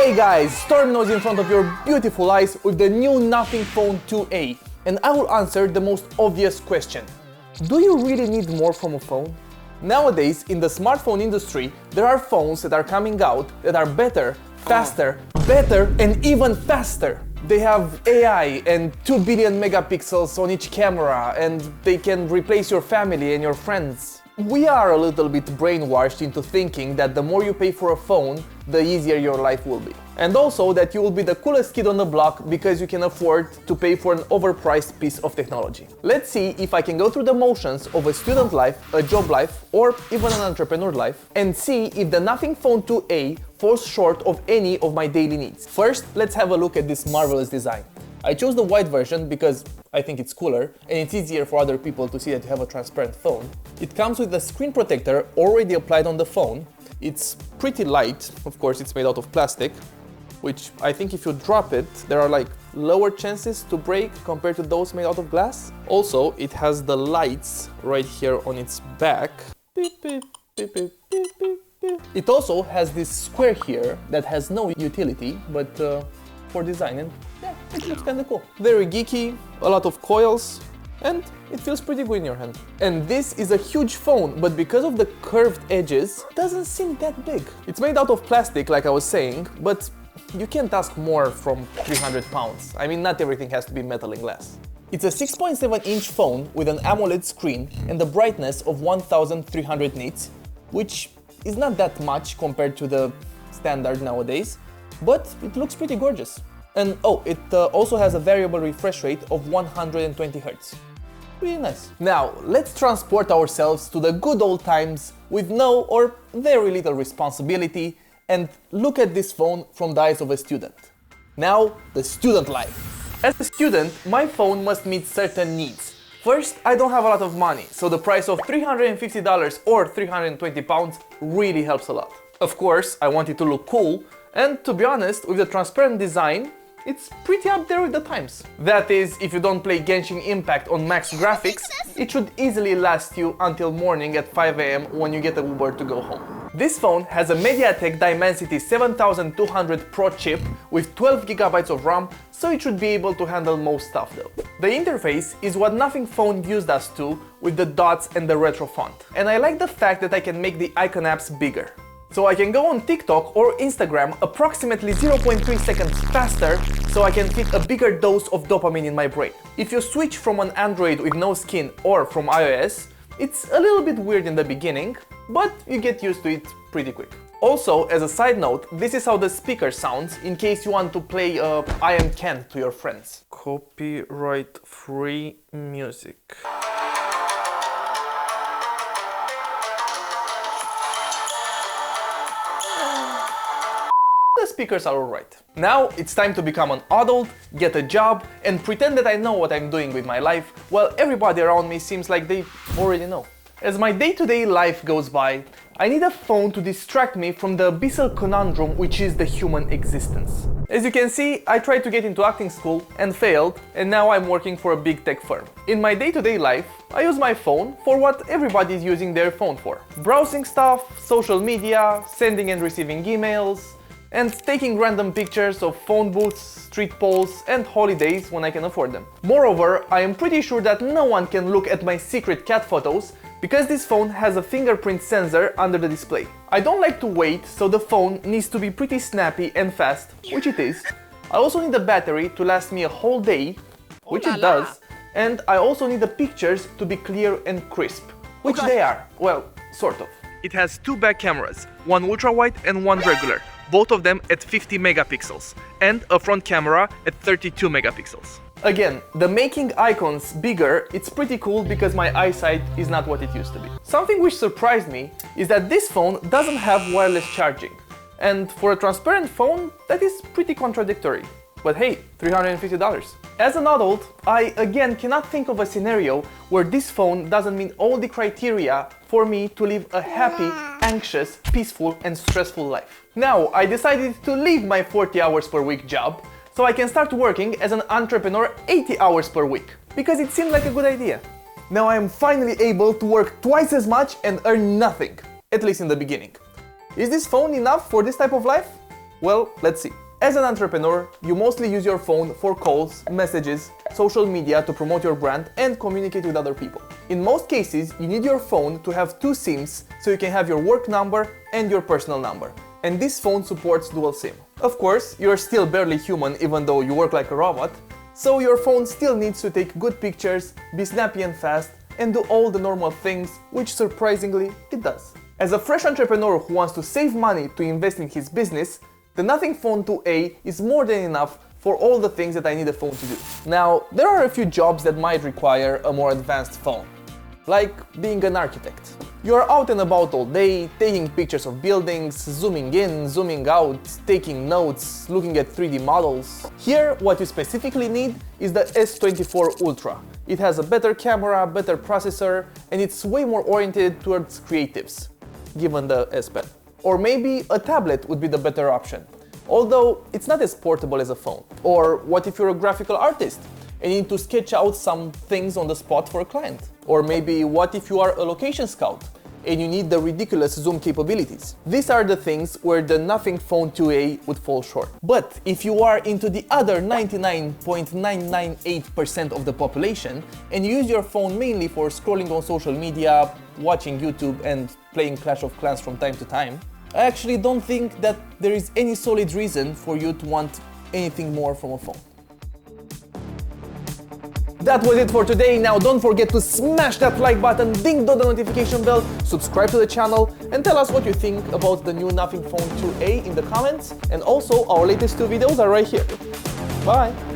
Hey guys, Stormnos in front of your beautiful eyes with the new Nothing Phone 2a, and I will answer the most obvious question. Do you really need more from a phone? Nowadays, in the smartphone industry, there are phones that are coming out that are better, faster, better and even faster. They have AI and 2 billion megapixels on each camera, and they can replace your family and your friends. We are a little bit brainwashed into thinking that the more you pay for a phone, the easier your life will be. And also that you will be the coolest kid on the block because you can afford to pay for an overpriced piece of technology. Let's see if I can go through the motions of a student life, a job life, or even an entrepreneur life, and see if the Nothing Phone 2a falls short of any of my daily needs. First, let's have a look at this marvelous design. I chose the white version because I think it's cooler and it's easier for other people to see that you have a transparent phone. It comes with a screen protector already applied on the phone. It's pretty light, of course it's made out of plastic, which I think if you drop it, there are like lower chances to break compared to those made out of glass. Also, it has the lights right here on its back. Beep, beep, beep, beep, beep, beep, beep. It also has this square here that has no utility, but for design, and yeah, it looks kinda cool. Very geeky, a lot of coils, and it feels pretty good in your hand. And this is a huge phone, but because of the curved edges, it doesn't seem that big. It's made out of plastic, like I was saying, but you can't ask more from 300 pounds. I mean, not everything has to be metal and glass. It's a 6.7-inch phone with an AMOLED screen and a brightness of 1300 nits, which is not that much compared to the standard nowadays, but it looks pretty gorgeous. And oh, it also has a variable refresh rate of 120 Hz. Really nice. Now, let's transport ourselves to the good old times with no or very little responsibility and look at this phone from the eyes of a student. Now, the student life. As a student, my phone must meet certain needs. First, I don't have a lot of money, so the price of $350 or 320 pounds really helps a lot. Of course, I want it to look cool, and to be honest, with the transparent design, it's pretty up there with the times. That is, if you don't play Genshin Impact on max graphics, it should easily last you until morning at 5 AM when you get an Uber to go home. This phone has a MediaTek Dimensity 7200 Pro chip with 12 GB of RAM, so it should be able to handle most stuff though. The interface is what Nothing Phone used us to, with the dots and the retro font. And I like the fact that I can make the icon apps bigger. So I can go on TikTok or Instagram approximately 0.3 seconds faster, so I can fit a bigger dose of dopamine in my brain. If you switch from an Android with no skin or from iOS, it's a little bit weird in the beginning, but you get used to it pretty quick. Also, as a side note, this is how the speaker sounds in case you want to play I Am Ken to your friends. Copyright free music. The speakers are alright. Now it's time to become an adult, get a job, and pretend that I know what I'm doing with my life, while everybody around me seems like they already know. As my day-to-day life goes by, I need a phone to distract me from the abyssal conundrum which is the human existence. As you can see, I tried to get into acting school and failed, and now I'm working for a big tech firm. In my day-to-day life, I use my phone for what everybody is using their phone for. Browsing stuff, social media, sending and receiving emails, and taking random pictures of phone booths, street poles, and holidays when I can afford them. Moreover, I am pretty sure that no one can look at my secret cat photos because this phone has a fingerprint sensor under the display. I don't like to wait, so the phone needs to be pretty snappy and fast, which it is. I also need a battery to last me a whole day, which it does, and I also need the pictures to be clear and crisp, which they are, well, sort of. It has two back cameras, one ultra-wide and one regular, both of them at 50 megapixels, and a front camera at 32 megapixels. Again, the making icons bigger, it's pretty cool because my eyesight is not what it used to be. Something which surprised me is that this phone doesn't have wireless charging. And for a transparent phone, that is pretty contradictory. But hey, $350. As an adult, I again cannot think of a scenario where this phone doesn't meet all the criteria for me to live a happy, anxious, peaceful and stressful life. Now, I decided to leave my 40 hours per week job so I can start working as an entrepreneur 80 hours per week, because it seemed like a good idea. Now I am finally able to work twice as much and earn nothing, at least in the beginning. Is this phone enough for this type of life? Well, let's see. As an entrepreneur, you mostly use your phone for calls, messages, social media to promote your brand and communicate with other people. In most cases, you need your phone to have two SIMs so you can have your work number and your personal number. And this phone supports dual SIM. Of course, you're still barely human even though you work like a robot, so your phone still needs to take good pictures, be snappy and fast, and do all the normal things, which surprisingly it does. As a fresh entrepreneur who wants to save money to invest in his business, the Nothing Phone 2a is more than enough for all the things that I need a phone to do. Now, there are a few jobs that might require a more advanced phone, like being an architect. You're out and about all day, taking pictures of buildings, zooming in, zooming out, taking notes, looking at 3D models. Here, what you specifically need is the S24 Ultra. It has a better camera, better processor, and it's way more oriented towards creatives, given the S Pen. Or maybe a tablet would be the better option, although it's not as portable as a phone. Or what if you're a graphical artist and you need to sketch out some things on the spot for a client? Or maybe what if you are a location scout and you need the ridiculous zoom capabilities? These are the things where the Nothing Phone 2a would fall short. But if you are into the other 99.998% of the population and you use your phone mainly for scrolling on social media, watching YouTube and playing Clash of Clans from time to time, I actually don't think that there is any solid reason for you to want anything more from a phone. That was it for today. Now don't forget to smash that like button, ding the notification bell, subscribe to the channel, and tell us what you think about the new Nothing Phone 2a in the comments. And also, our latest two videos are right here. Bye!